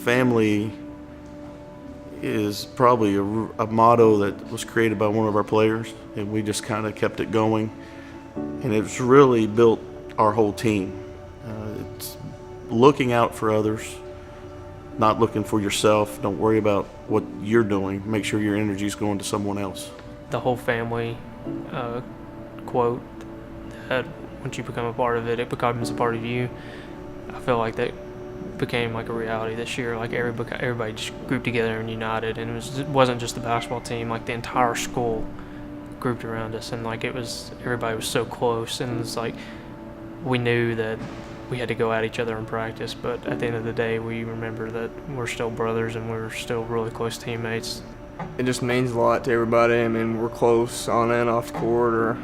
family is probably a motto that was created by one of our players, and we just kind of kept it going. And it's really built our whole team. It's looking out for others, not looking for yourself. Don't worry about what you're doing. Make sure your energy is going to someone else. The whole family quote that once you become a part of it, it becomes a part of you. I feel like that became like a reality this year. Like everybody just grouped together and united, and it wasn't just the basketball team. Like the entire school grouped around us, and like everybody was so close, and it's like we knew that we had to go at each other in practice, but at the end of the day, we remember that we're still brothers and we're still really close teammates. It just means a lot to everybody. I mean, we're close on and off the court, or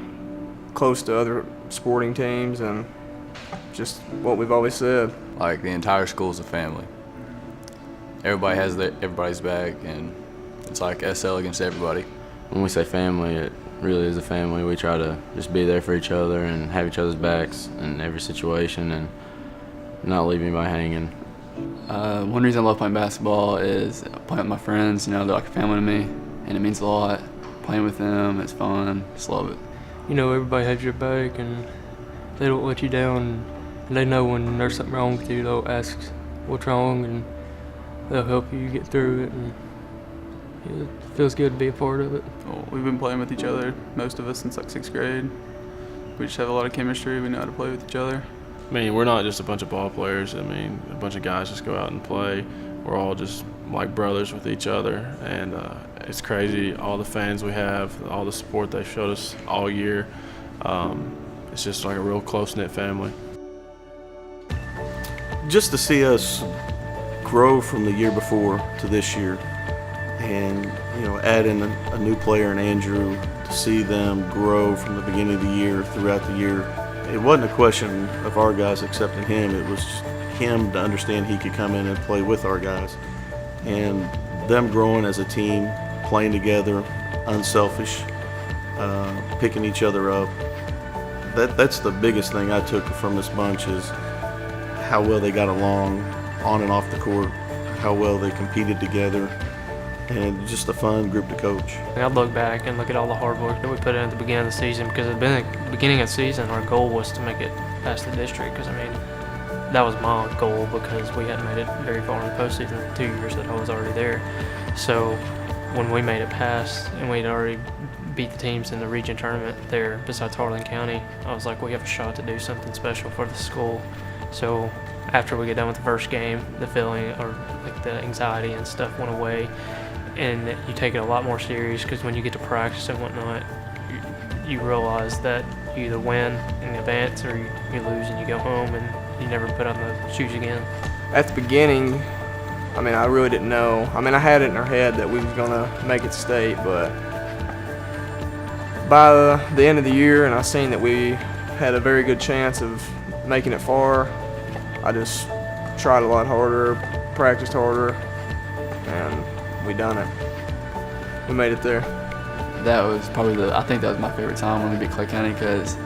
close to other sporting teams, and just what we've always said. Like the entire school's a family. Everybody has everybody's back, and it's like SL against everybody. When we say family, it really is a family. We try to just be there for each other and have each other's backs in every situation and not leave anybody hanging. One reason I love playing basketball is playing with my friends. You know, they're like a family to me, and it means a lot. Playing with them, it's fun. Just love it. You know, everybody has your back, and they don't let you down. And they know when there's something wrong with you, they'll ask what's wrong, and they'll help you get through it. And it feels good to be a part of it. Well, we've been playing with each other, most of us, since like 6th grade. We just have a lot of chemistry. We know how to play with each other. I mean, we're not just a bunch of ball players. I mean, a bunch of guys just go out and play. We're all just like brothers with each other, and it's crazy. All the fans we have, all the support they showed us all year. It's just like a real close-knit family. Just to see us grow from the year before to this year, and add in a new player in Andrew, to see them grow from the beginning of the year throughout the year. It wasn't a question of our guys accepting him. It was him to understand he could come in and play with our guys, and them growing as a team, playing together, unselfish, picking each other up. That's the biggest thing I took from this bunch, is how well they got along on and off the court, how well they competed together, and just a fun group to coach. I look back and look at all the hard work that we put in at the beginning of the season, because at the beginning of the season, our goal was to make it past the district, because, I mean, that was my goal, because we hadn't made it very far in the postseason the 2 years that I was already there. So when we made it past, and we'd already beat the teams in the region tournament there besides Harlan County, I was like, we have a shot to do something special for the school. So after we get done with the first game, the feeling, or like the anxiety and stuff, went away, and you take it a lot more serious, because when you get to practice and whatnot, you realize that you either win and advance, or you lose and you go home and you never put on the shoes again. At the beginning, I mean, I really didn't know. I mean, I had it in our head that we was gonna make it state, but by the end of the year, and I seen that we had a very good chance of making it far, I just tried a lot harder, practiced harder, and we done it. We made it there. That was probably I think that was my favorite time when we beat Clay County, because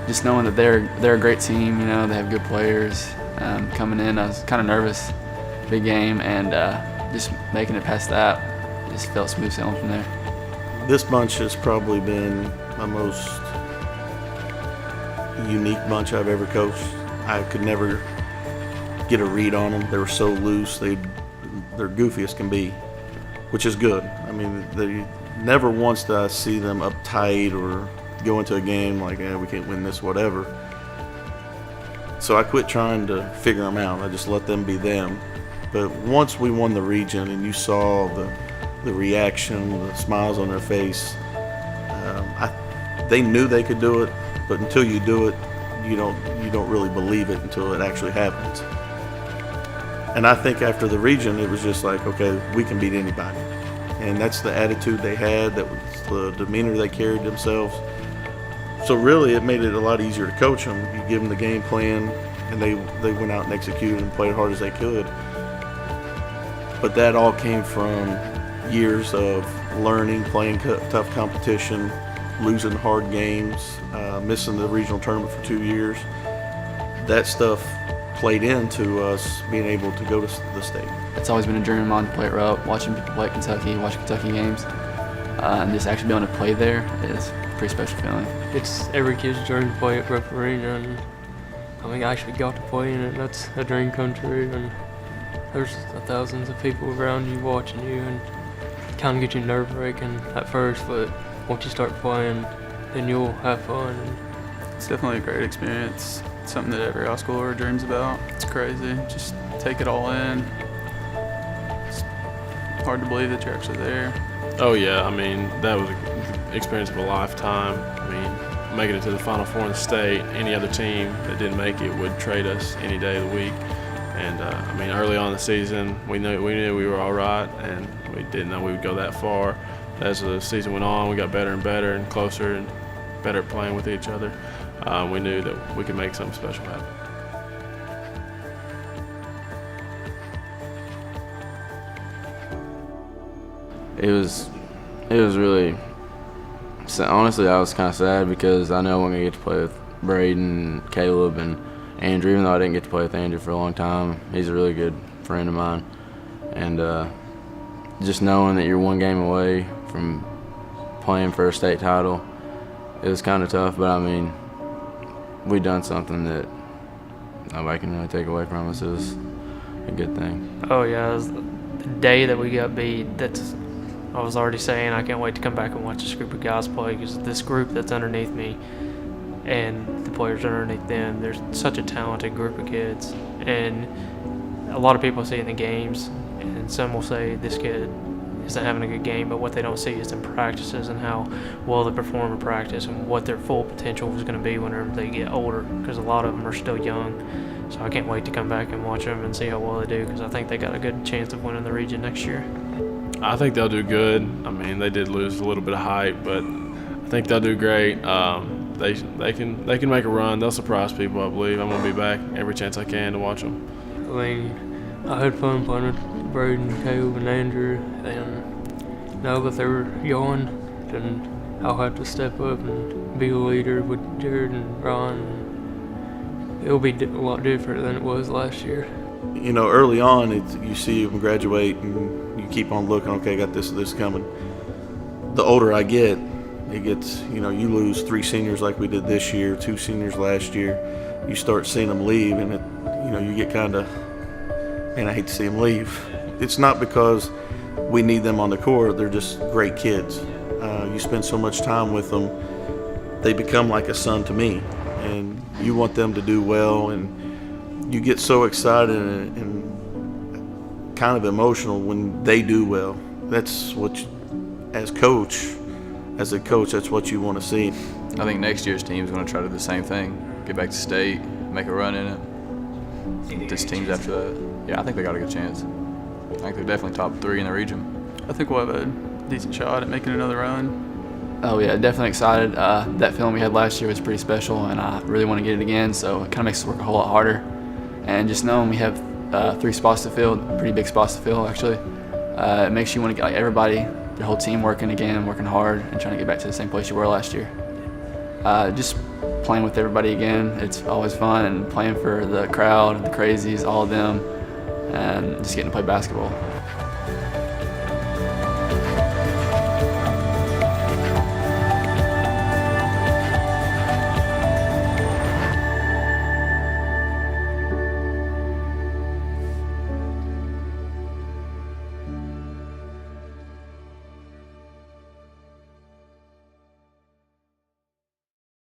just knowing that they're a great team, you know, they have good players. Coming in, I was kind of nervous, big game, and just making it past that, just felt smooth sailing from there. This bunch has probably been my most unique bunch I've ever coached. I could never get a read on them. They were so loose. They're goofy as can be, which is good. I mean, they never once did I see them uptight or go into a game like, we can't win this, whatever. So I quit trying to figure them out. I just let them be them. But once we won the region and you saw the reaction, the smiles on their face, they knew they could do it, but until you do it, you don't really believe it until it actually happens. And I think after the region, it was just like, okay, we can beat anybody. And that's the attitude they had, that was the demeanor they carried themselves. So really, it made it a lot easier to coach them. You give them the game plan, and they went out and executed and played hard as they could. But that all came from years of learning, playing tough competition, losing hard games, missing the regional tournament for 2 years. That stuff played into us being able to go to the state. It's always been a dream of mine to play at Laurel, watching people play at Kentucky, watching Kentucky games, and just actually being able to play there is a pretty special feeling. It's every kid's dream to play at Rupp Arena, and I mean, I actually got to play in it. That's a dream come true, and there's thousands of people around you watching you, and it kind of gets you nerve-wracking at first, but once you start playing, then you'll have fun. And It's definitely a great experience. It's something that every high schooler dreams about. It's crazy. Just take it all in. It's hard to believe that you're actually there. Oh yeah, I mean that was an experience of a lifetime. I mean, making it to the Final Four in the state, any other team that didn't make it would trade us any day of the week. And I mean, early on in the season, we knew we were all right, and we didn't know we would go that far. As the season went on, we got better and better and closer and better at playing with each other. We knew that we could make something special happen. It was really, honestly, I was kind of sad because I know I'm going to get to play with Braden, Caleb, and Andrew, even though I didn't get to play with Andrew for a long time. He's a really good friend of mine. And just knowing that you're one game away from playing for a state title, it was kind of tough, but I mean, we done something that nobody can really take away from us. It was a good thing. oh yeah, it was the day that we got beat. I was already saying I can't wait to come back and watch this group of guys play, because this group that's underneath me and the players underneath them, there's such a talented group of kids. And a lot of people see in the games, and some will say this kid isn't having a good game, but what they don't see is in practices and how well they perform in practice and what their full potential is going to be whenever they get older, because a lot of them are still young. So I can't wait to come back and watch them and see how well they do, because I think they got a good chance of winning the region next year. I think they'll do good. I mean, they did lose a little bit of height, but I think they'll do great. They can make a run. They'll surprise people, I believe. I'm gonna be back every chance I can to watch them. I mean, I had fun playing with Braden, Caleb, and Andrew, and now that they're young, then I'll have to step up and be a leader with Jared and Ron. It'll be a lot different than it was last year. You know, early on, you see them graduate and you keep on looking, okay, got this coming. The older I get, it gets, you know, you lose 3 seniors like we did this year, 2 seniors last year. You start seeing them leave, and you get kind of, man, I hate to see them leave. It's not because we need them on the court, they're just great kids. You spend so much time with them, they become like a son to me, and you want them to do well, and you get so excited and kind of emotional when they do well. That's what, as a coach, that's what you want to see. I think next year's team's going to try to do the same thing, get back to state, make a run in it. This team's after that, yeah, I think they got a good chance. I think they're definitely top 3 in the region. I think we'll have a decent shot at making another run. Oh yeah, definitely excited. That feeling we had last year was pretty special, and I really want to get it again, so it kind of makes us work a whole lot harder. And just knowing we have 3 spots to fill, pretty big spots to fill actually, it makes you want to get everybody, the whole team working again, working hard, and trying to get back to the same place you were last year. Just playing with everybody again, it's always fun, and playing for the crowd, the crazies, all of them, and just getting to play basketball.